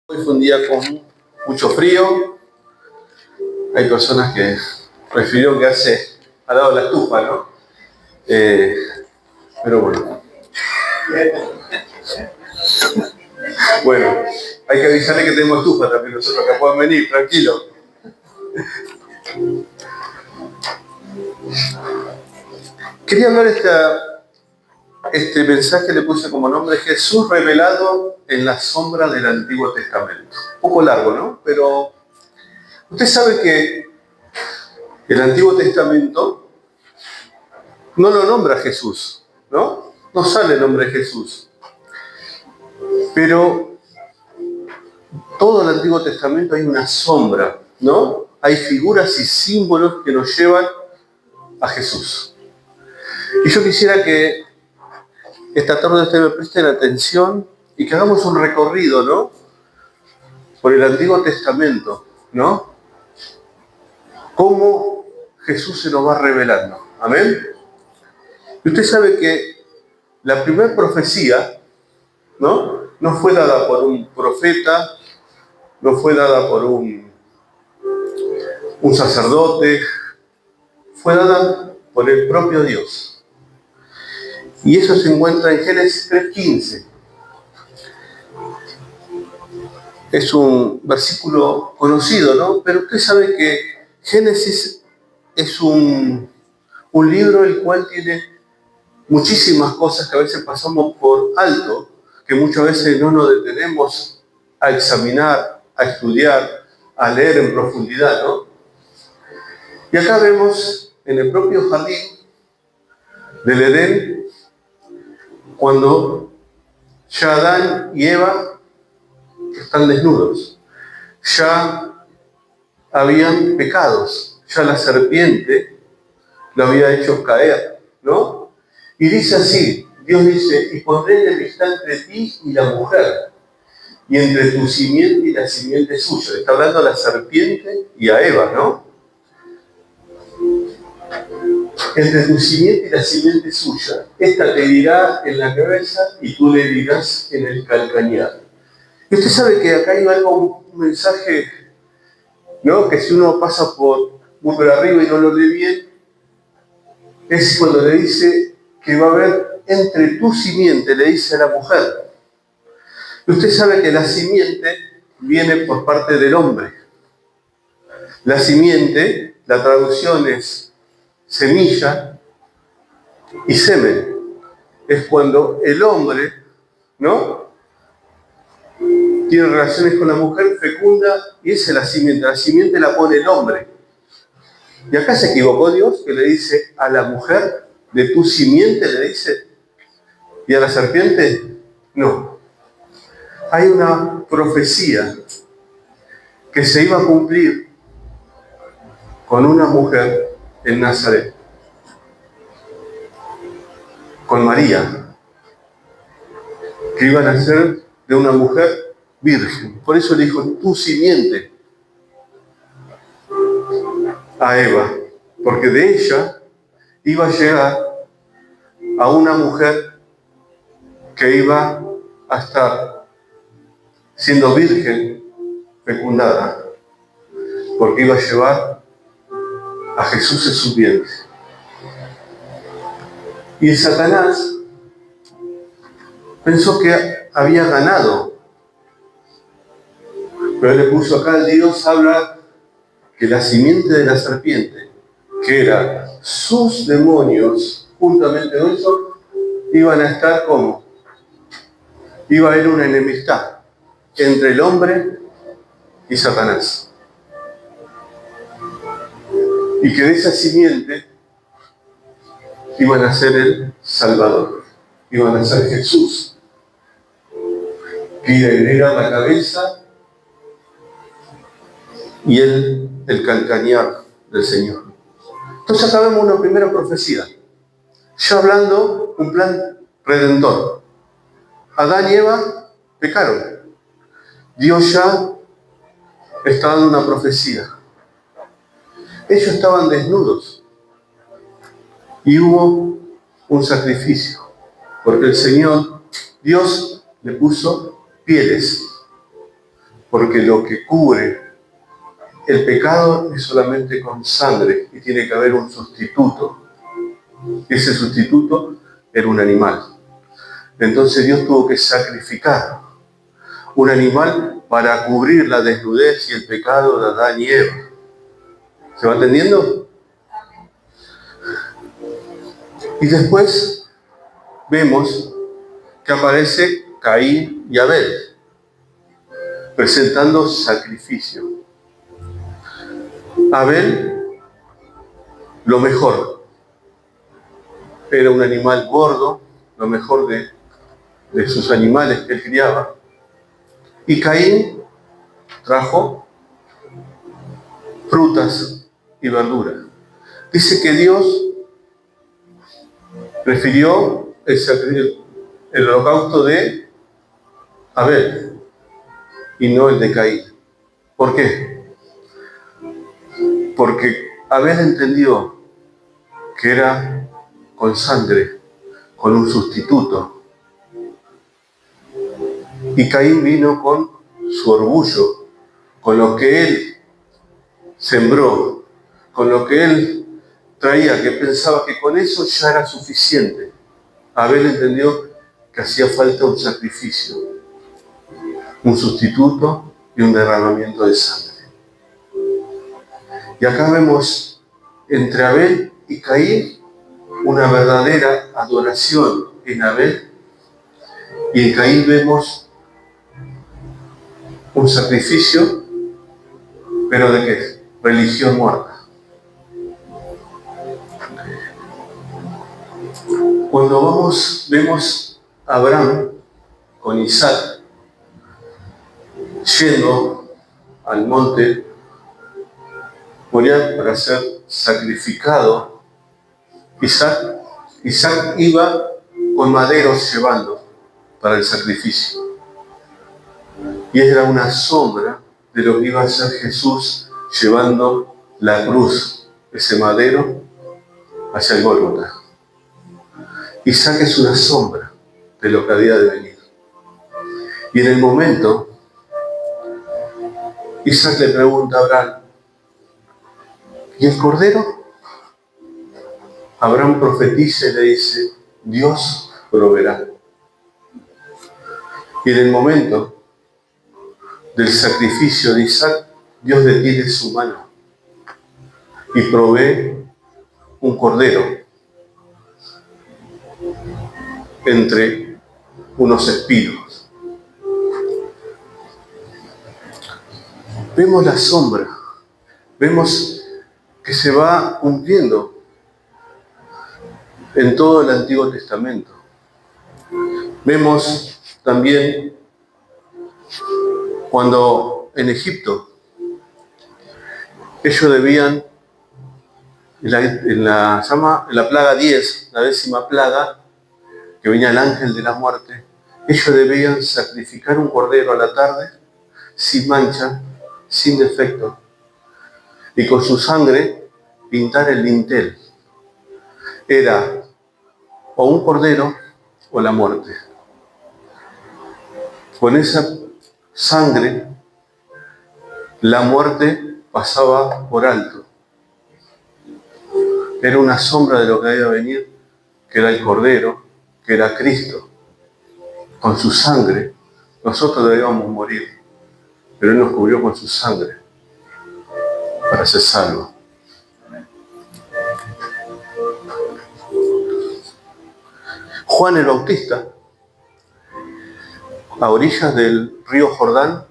Hoy fue un día con mucho frío. Hay personas que prefirieron quedarse al lado de la estufa, ¿no? Pero bueno. Bueno, hay que avisarle que tenemos estufa también nosotros, que puedan venir, tranquilo. Quería hablar este mensaje, le puse como nombre Jesús revelado en la sombra del Antiguo Testamento. Un poco largo, ¿no? Pero usted sabe que el Antiguo Testamento no lo nombra Jesús, ¿no? No sale el nombre de Jesús. Pero todo el Antiguo Testamento hay una sombra, ¿no? Hay figuras y símbolos que nos llevan a Jesús. Y yo quisiera que esta tarde ustedes me presten atención y que hagamos un recorrido, ¿no? Por el Antiguo Testamento, ¿no? Cómo Jesús se nos va revelando. ¿Amén? Y usted sabe que la primera profecía, ¿no? No fue dada por un profeta, no fue dada por un sacerdote, fue dada por el propio Dios. Y eso se encuentra en Génesis 3:15. Es un versículo conocido, ¿no? Pero usted sabe que Génesis es un libro el cual tiene muchísimas cosas que a veces pasamos por alto, que muchas veces no nos detenemos a examinar, a estudiar, a leer en profundidad, ¿no? Y acá vemos en el propio jardín del Edén, cuando ya Adán y Eva están desnudos, ya habían pecados, ya la serpiente lo había hecho caer, ¿no? Y dice así, Dios dice, y pondré enemistad entre ti y la mujer, y entre tu simiente y la simiente suya. Le está hablando a la serpiente y a Eva, ¿no? Entre tu simiente y la simiente suya. Esta te dirá en la cabeza y tú le dirás en el calcañar. Y usted sabe que acá hay algo, un mensaje, ¿no? Que si uno pasa muy por arriba y no lo lee bien, es cuando le dice que va a haber entre tu simiente, le dice a la mujer. Y usted sabe que la simiente viene por parte del hombre. La simiente, la traducción es semilla y semen. Es cuando el hombre, ¿no?, tiene relaciones con la mujer, fecunda, y esa es la simiente. La simiente la pone el hombre. Y acá se equivocó Dios, que le dice a la mujer, de tu simiente, le dice, y a la serpiente, no. Hay una profecía que se iba a cumplir con una mujer en Nazaret, con María, que iba a nacer de una mujer virgen. Por eso le dijo, tu simiente, a Eva, porque de ella iba a llegar a una mujer que iba a estar siendo virgen, fecundada, porque iba a llevar a Jesús en sus vientre. Y Satanás pensó que había ganado, pero le puso acá, el Dios habla que la simiente de la serpiente, que eran sus demonios, juntamente con eso, iban a estar como, iba a haber una enemistad entre el hombre y Satanás. Y que de esa simiente iban a ser el Salvador, iban a ser Jesús, que era la cabeza y él el calcañar del Señor. Entonces acá vemos una primera profecía, ya hablando un plan redentor. Adán y Eva pecaron. Dios ya está dando una profecía. Ellos estaban desnudos y hubo un sacrificio, porque el Señor, Dios, le puso pieles porque lo que cubre el pecado es solamente con sangre y tiene que haber un sustituto. Ese sustituto era un animal. Entonces Dios tuvo que sacrificar un animal para cubrir la desnudez y el pecado de Adán y Eva. ¿Se va entendiendo? Y después vemos que aparece Caín y Abel, presentando sacrificio. Abel, lo mejor, era un animal gordo, lo mejor de sus animales que él criaba. Y Caín trajo frutas y verduras. Dice que Dios prefirió el holocausto de Abel y no el de Caín. ¿Por qué? Porque Abel entendió que era con sangre, con un sustituto. Y Caín vino con su orgullo, con lo que él sembró, con lo que él traía, que pensaba que con eso ya era suficiente. Abel entendió que hacía falta un sacrificio, un sustituto y un derramamiento de sangre. Y acá vemos entre Abel y Caín una verdadera adoración en Abel, y en Caín vemos un sacrificio, pero ¿de qué? Religión muerta. Cuando vemos a Abraham con Isaac yendo al monte Moriah para ser sacrificado, Isaac iba con maderos llevando para el sacrificio. Y era una sombra de lo que iba a ser Jesús llevando la cruz, ese madero, hacia el Gólgota. Isaac es una sombra de lo que había de venir. Y en el momento, Isaac le pregunta a Abraham, ¿y el cordero? Abraham profetiza y le dice, Dios proveerá. Y en el momento del sacrificio de Isaac, Dios detiene su mano y provee un cordero entre unos espinos. Vemos la sombra, vemos que se va cumpliendo en todo el Antiguo Testamento. Vemos también cuando en Egipto ellos debían, en la plaga 10, la 10ª plaga, que venía el ángel de la muerte, ellos debían sacrificar un cordero a la tarde, sin mancha, sin defecto, y con su sangre pintar el dintel. Era o un cordero o la muerte. Con esa sangre, la muerte pasaba por alto. Era una sombra de lo que había de venir, que era el Cordero, que era Cristo. Con su sangre, nosotros debíamos morir, pero Él nos cubrió con su sangre para ser salvos. Juan el Bautista, a orillas del río Jordán,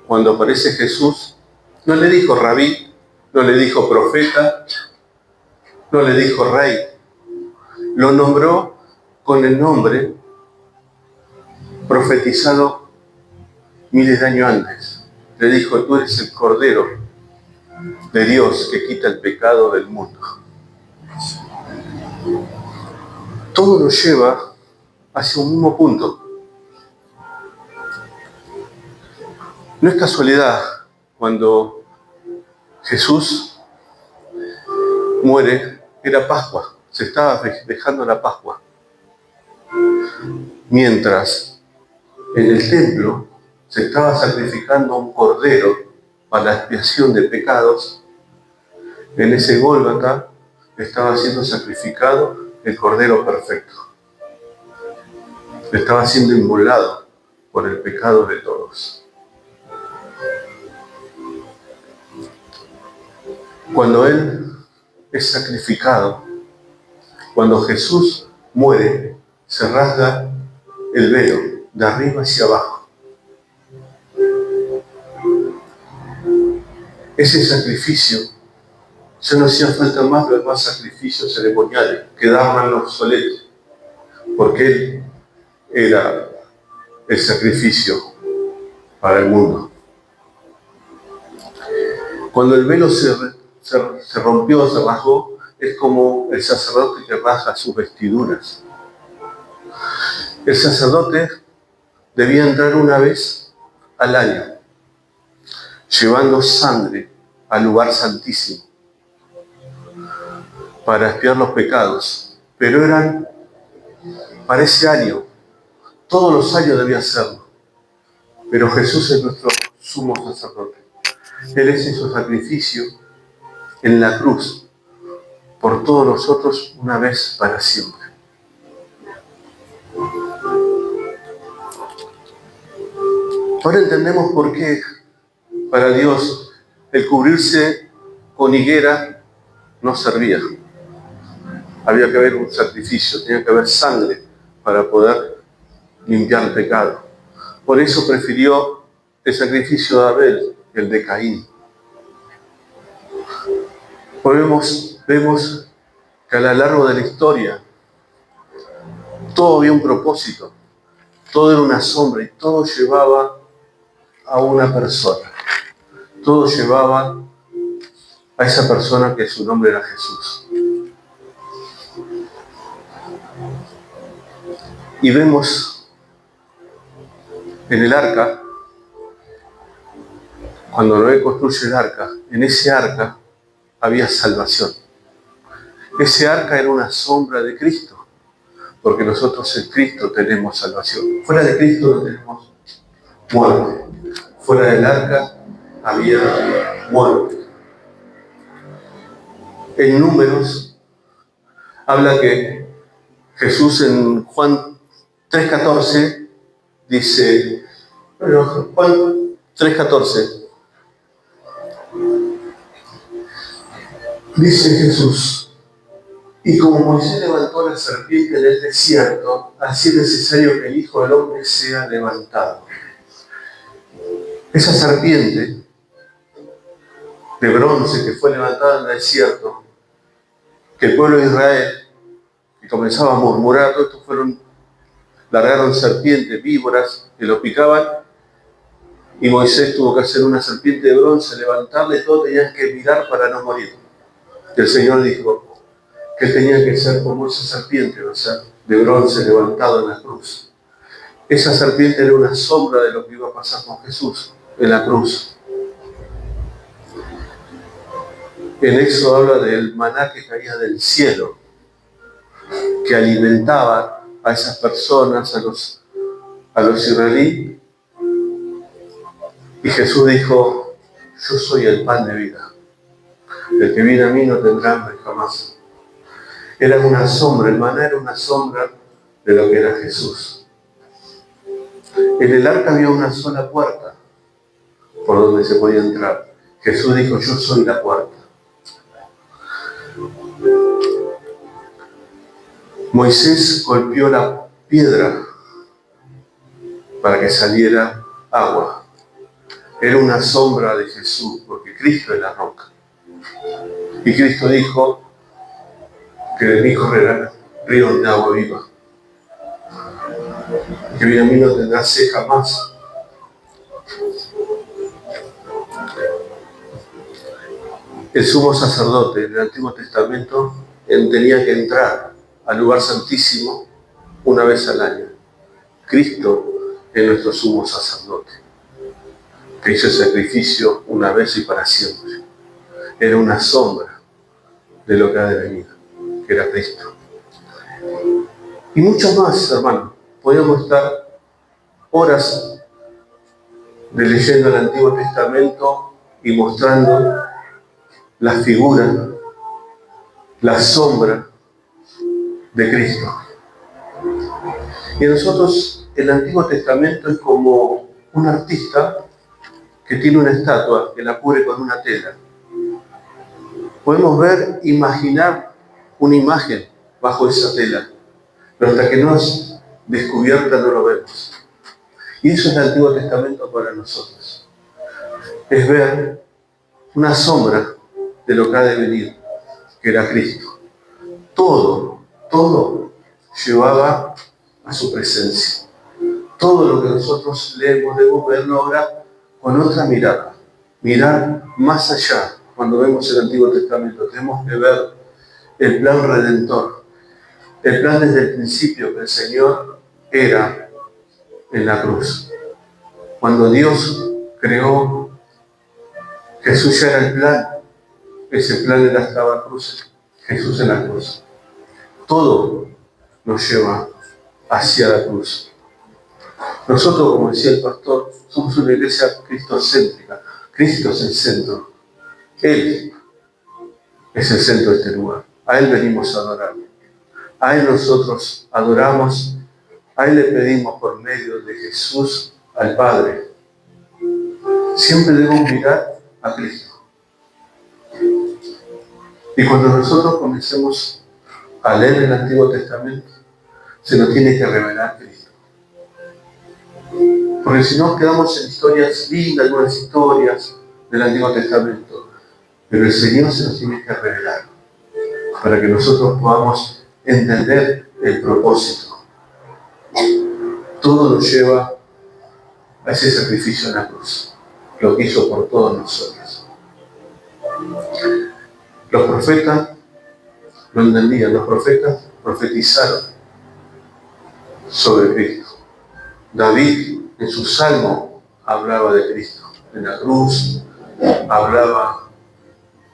cuando aparece Jesús, no le dijo rabí, no le dijo profeta, no le dijo rey. Lo nombró con el nombre profetizado miles de años antes. Le dijo, tú eres el Cordero de Dios que quita el pecado del mundo. Todo nos lleva hacia un mismo punto. No es casualidad cuando Jesús muere, era Pascua, se estaba festejando la Pascua. Mientras en el templo se estaba sacrificando un cordero para la expiación de pecados, en ese Gólgota estaba siendo sacrificado el cordero perfecto. Estaba siendo inmolado por el pecado de todos. Cuando Él es sacrificado, cuando Jesús muere, se rasga el velo de arriba hacia abajo. Ese sacrificio, ya no hacía falta más los demás sacrificios ceremoniales, quedaban obsoletos, porque Él era el sacrificio para el mundo. Cuando el velo se rompió, se rasgó, es como el sacerdote que rasga sus vestiduras. El sacerdote debía entrar una vez al año, llevando sangre al lugar santísimo para expiar los pecados, pero eran para ese año, todos los años debía hacerlo, pero Jesús es nuestro sumo sacerdote. Él hizo sacrificio en la cruz por todos nosotros una vez para siempre. Ahora entendemos por qué para Dios el cubrirse con higuera no servía. Había que haber un sacrificio, tenía que haber sangre para poder limpiar el pecado. Por eso prefirió el sacrificio de Abel que el de Caín. Vemos que a lo largo de la historia todo había un propósito, todo era una sombra y todo llevaba a una persona. Todo llevaba a esa persona que su nombre era Jesús. Y vemos en el arca, cuando Noé construye el arca, en ese arca había salvación. Ese arca era una sombra de Cristo, porque nosotros en Cristo tenemos salvación. Fuera de Cristo no tenemos muerte. Fuera del arca había muerte. En Números habla que Jesús en Juan 3:14 dice, Juan 3:14 dice Jesús, y como Moisés levantó la serpiente en el desierto, así es necesario que el Hijo del Hombre sea levantado. Esa serpiente de bronce que fue levantada en el desierto, que el pueblo de Israel, que comenzaba a murmurar, todos estos largaron serpientes, víboras, que lo picaban, y Moisés tuvo que hacer una serpiente de bronce, levantarla y todos tenían que mirar para no morir. Y el Señor dijo que él tenía que ser como esa serpiente, o sea, de bronce levantado en la cruz. Esa serpiente era una sombra de lo que iba a pasar con Jesús en la cruz. En Éxodo habla del maná que caía del cielo, que alimentaba a esas personas, a los israelíes. Y Jesús dijo, yo soy el pan de vida. El que viene a mí no tendrá hambre jamás. Era una sombra, el maná era una sombra de lo que era Jesús. En el arca había una sola puerta por donde se podía entrar. Jesús dijo, yo soy la puerta. Moisés golpeó la piedra para que saliera agua. Era una sombra de Jesús, porque Cristo es la roca. Y Cristo dijo que de mí correrán ríos de agua viva. Que viene a mí no tendrá sed jamás. El sumo sacerdote del Antiguo Testamento tenía que entrar al lugar santísimo una vez al año. Cristo es nuestro sumo sacerdote, que hizo el sacrificio una vez y para siempre. Era una sombra de lo que ha de venir, que era Cristo. Y mucho más, hermano. Podíamos estar horas de leyendo el Antiguo Testamento y mostrando la figura, la sombra de Cristo. Y nosotros, el Antiguo Testamento es como un artista que tiene una estatua que la cubre con una tela. Podemos ver, imaginar una imagen bajo esa tela, pero hasta que no es descubierta no lo vemos. Y eso es el Antiguo Testamento para nosotros. Es ver una sombra de lo que ha de venir, que era Cristo. Todo llevaba a su presencia. Todo lo que nosotros leemos debemos verlo ahora con otra mirada. Mirar más allá. Cuando vemos el Antiguo Testamento tenemos que ver el plan redentor. El plan desde el principio que el Señor era en la cruz. Cuando Dios creó, Jesús ya era el plan. Ese plan era hasta la cruz. Jesús en la cruz. Todo nos lleva hacia la cruz. Nosotros, como decía el pastor, somos una iglesia cristocéntrica. Cristo es el centro. Él es el centro de este lugar. A Él venimos a adorar. A Él nosotros adoramos. A Él le pedimos por medio de Jesús al Padre. Siempre debemos mirar a Cristo. Y cuando nosotros comencemos a leer el Antiguo Testamento, se nos tiene que revelar Cristo. Porque si no, quedamos en historias lindas, algunas historias del Antiguo Testamento. Pero el Señor se nos tiene que revelar para que nosotros podamos entender el propósito. Todo nos lleva a ese sacrificio en la cruz, lo que hizo por todos nosotros. Los profetas lo entendían, los profetas profetizaron sobre Cristo. David en su salmo hablaba de Cristo, en la cruz, hablaba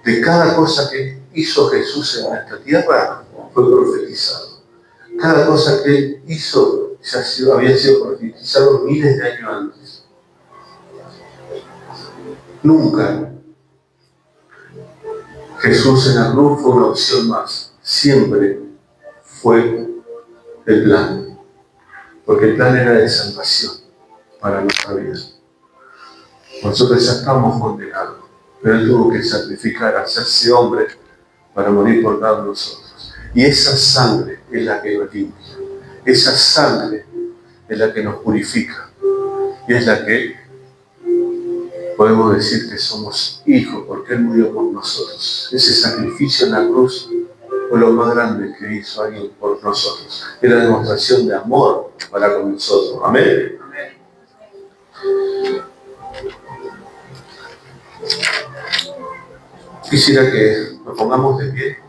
de cada cosa que hizo Jesús en esta tierra, fue profetizado. Cada cosa que Él hizo había sido profetizado miles de años antes. Nunca Jesús en la cruz fue una opción más, siempre fue el plan, porque el plan era de salvación para nuestra vida. Nosotros ya estamos condenados, pero Él tuvo que sacrificar, hacerse hombre para morir por cada uno de nosotros. Y esa sangre es la que nos limpia, esa sangre es la que nos purifica y es la que podemos decir que somos hijos porque Él murió por nosotros. Ese sacrificio en la cruz fue lo más grande que hizo alguien por nosotros. Es la demostración de amor para con nosotros. Amén. Quisiera que nos pongamos de pie.